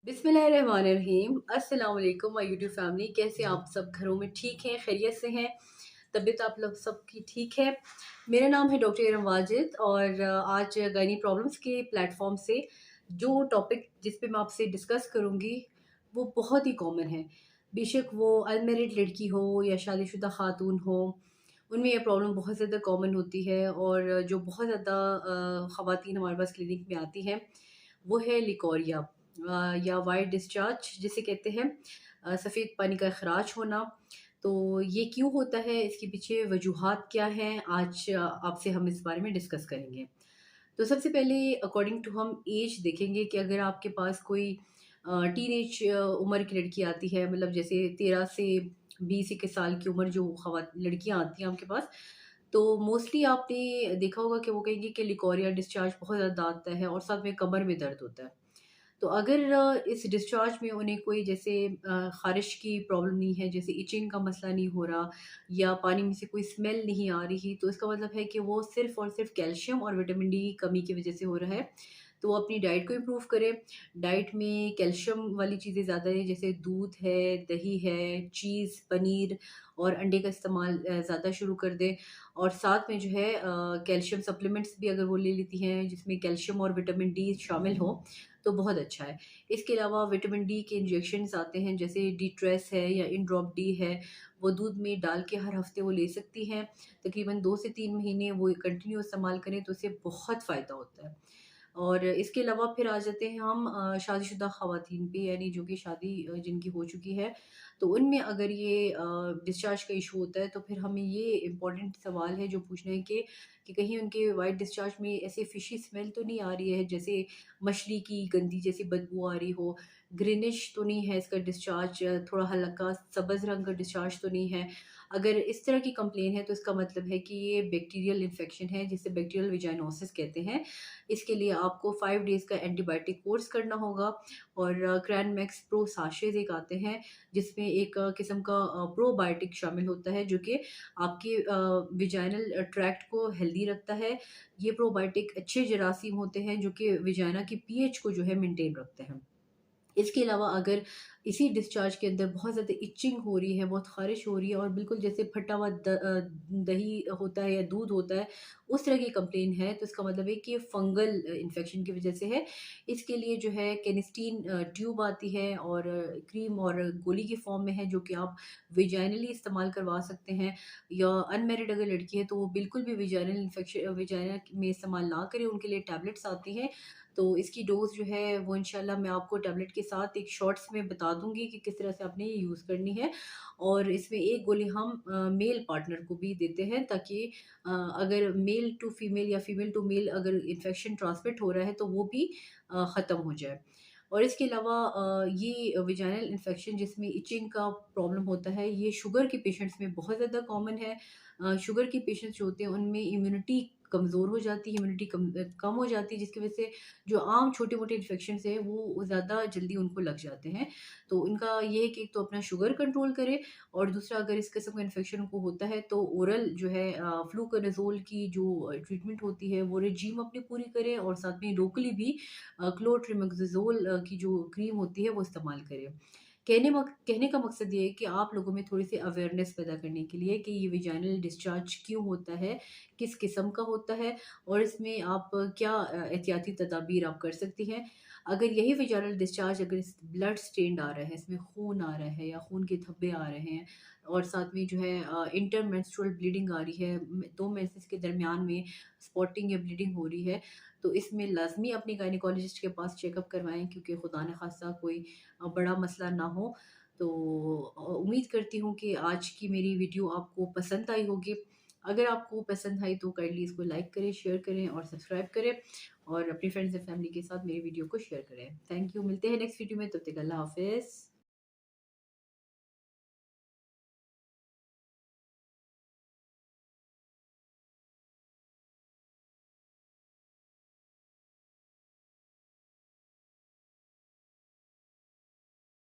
बिस्मिल्लाहिर्रहमानिर्रहीम। अस्सलाम वालेकुम माय यूट्यूब फैमिली। कैसे आप सब घरों में ठीक हैं, खैरियत से हैं? तबीयत आप लोग सबकी ठीक है? मेरा नाम है डॉक्टर इरम वाजिद और आज गायनी प्रॉब्लम्स के प्लेटफॉर्म से जो टॉपिक जिस पे मैं आपसे डिस्कस करूँगी वो बहुत ही कॉमन है। बेशक वो अनमैरिड लड़की हो या शादीशुदा खातून हो, उनमें ये प्रॉब्लम बहुत ज़्यादा कॉमन होती है और जो बहुत ज़्यादा ख़वातीन हमारे पास क्लिनिक में आती हैं वो है लिकोरिया या वाइट डिस्चार्ज जिसे कहते हैं, सफ़ेद पानी का खराश होना। तो ये क्यों होता है, इसके पीछे वजूहात क्या हैं, आज आपसे हम इस बारे में डिस्कस करेंगे। तो सबसे पहले अकॉर्डिंग टू हम एज देखेंगे कि अगर आपके पास कोई टीनेज उम्र की लड़की आती है, मतलब जैसे 13 से 20-21 साल की उम्र जो लड़कियां आती हैं आपके पास, तो मोस्टली आपने देखा होगा कि वो कहेंगे कि लिकोरिया डिस्चार्ज बहुत ज़्यादा आता है और साथ में कमर में दर्द होता है। तो अगर इस डिस्चार्ज में उन्हें कोई जैसे ख़ारिश की प्रॉब्लम नहीं है, जैसे इचिंग का मसला नहीं हो रहा या पानी में से कोई स्मेल नहीं आ रही, तो इसका मतलब है कि वो सिर्फ़ और सिर्फ़ कैल्शियम और विटामिन डी की कमी की वज़ह से हो रहा है। तो वो अपनी डाइट को इम्प्रूव करें। डाइट में कैल्शियम वाली चीज़ें ज़्यादा है, जैसे दूध है, दही है, चीज़, पनीर और अंडे का इस्तेमाल ज़्यादा शुरू कर दें। और साथ में जो है कैल्शियम सप्लीमेंट्स भी अगर वो ले लेती हैं जिसमें कैल्शियम और विटामिन डी शामिल हो, तो बहुत अच्छा है। इसके अलावा विटामिन डी के इंजेक्शंस आते हैं, जैसे डी ट्रेस है या इन ड्रॉप डी है, वो दूध में डाल के हर हफ्ते वो ले सकती हैं। तकरीबन 2 से 3 महीने वो कंटिन्यू इस्तेमाल करें तो उससे बहुत फ़ायदा होता है। और इसके अलावा फिर आ जाते हैं हम शादीशुदा ख़वातीन पे, यानी जो कि शादी जिनकी हो चुकी है, तो उनमें अगर ये डिस्चार्ज का इशू होता है तो फिर हमें ये इम्पोर्टेंट सवाल है जो पूछना है कि कहीं उनके वाइट डिस्चार्ज में ऐसे फ़िशी स्मेल तो नहीं आ रही है, जैसे मछली की गंदी जैसी बदबू आ रही हो, ग्रीनिश तो नहीं है इसका डिस्चार्ज, थोड़ा हल्का सब्ज़ रंग का डिस्चार्ज तो नहीं है। अगर इस तरह की कंप्लेन है तो इसका मतलब है कि ये बैक्टीरियल इन्फेक्शन है जिसे बैक्टीरियल विजाइनोसिस कहते हैं। इसके लिए आपको 5 डेज़ का एंटीबायोटिक कोर्स करना होगा और क्रैनमैक्स प्रो साशेज़ एक आते हैं, जिसमें एक किस्म का प्रोबायोटिक शामिल होता है जो कि आपके विजाइनल ट्रैक्ट को हेल्दी रखता है। ये प्रोबायोटिक अच्छे जरासीम होते हैं जो कि विजाइना की पीएच को जो है मेंटेन रखते हैं। इसके अलावा अगर इसी डिस्चार्ज के अंदर बहुत ज़्यादा इचिंग हो रही है, बहुत ख़ारिश हो रही है और बिल्कुल जैसे फटा हुआ दही होता है या दूध होता है, उस तरह की कंप्लेन है, तो इसका मतलब है कि ये फंगल इन्फेक्शन की वज़ह से है। इसके लिए जो है केनिस्टीन ट्यूब आती है और क्रीम और गोली की फ़ॉर्म में है, जो कि आप वेजाइनली इस्तेमाल करवा सकते हैं। या अनमैरिड अगर लड़की है तो वो बिल्कुल भी वेजाइना में इस्तेमाल ना करें, उनके लिए टैबलेट्स आती हैं। तो इसकी डोज़ जो है वो इंशाल्लाह मैं आपको टैबलेट के साथ एक शॉर्ट्स में बता दूँगी कि किस तरह से आपने ये यूज़ करनी है। और इसमें एक गोली हम मेल पार्टनर को भी देते हैं, ताकि अगर मेल टू फीमेल या फीमेल टू मेल अगर इन्फेक्शन ट्रांसमिट हो रहा है तो वो भी ख़त्म हो जाए। और इसके अलावा ये वेजाइनल इन्फेक्शन जिसमें इचिंग का प्रॉब्लम होता है, ये शुगर के पेशेंट्स में बहुत ज़्यादा कॉमन है। शुगर के पेशेंट्स जो होते हैं उनमें इम्यूनिटी कमज़ोर हो जाती है, इम्यूनिटी कम हो जाती है, जिसकी वजह से जो आम छोटे-मोटे इन्फेक्शंस हैं वो ज़्यादा जल्दी उनको लग जाते हैं। तो उनका ये है कि एक तो अपना शुगर कंट्रोल करें और दूसरा अगर इस किस्म का इन्फेक्शन उनको होता है तो ओरल जो है फ्लूकोनाज़ोल की जो ट्रीटमेंट होती है वो रेजीम अपनी पूरी करें और साथ में लोकली भी क्लोट्रिमेक्सोज़ोल की जो क्रीम होती है वो इस्तेमाल करें। कहने का मकसद ये है कि आप लोगों में थोड़ी-सी अवेयरनेस पैदा करने के लिए कि ये वेजाइनल डिस्चार्ज क्यों होता है, किस किस्म का होता है और इसमें आप क्या एहतियाती तदाबीर आप कर सकती हैं। अगर यही वेजाइनल डिस्चार्ज अगर इस ब्लड स्टेन्ड आ रहा है, इसमें खून आ रहा है या खून के धब्बे आ रहे हैं और साथ में जो है इंटरमेंस्ट्रुअल ब्लीडिंग आ रही है, 2 मेंसेस के दरमियान में स्पॉटिंग या ब्लीडिंग हो रही है, तो इसमें लाज़मी अपनी गायनेकोलॉजिस्ट के पास चेकअप करवाएँ, क्योंकि खुदा न ख़ास्ता कोई बड़ा मसला ना हो। तो उम्मीद करती हूँ कि आज की मेरी वीडियो आपको पसंद आई होगी। अगर आपको पसंद आई तो काइंडली इसको लाइक करें, शेयर करें और सब्सक्राइब करें और अपनी फ्रेंड्स एंड फैमिली के साथ मेरी वीडियो को शेयर करें। थैंक यू, मिलते हैं नेक्स्ट वीडियो में, तब तक अल्लाह हाफ़िज़।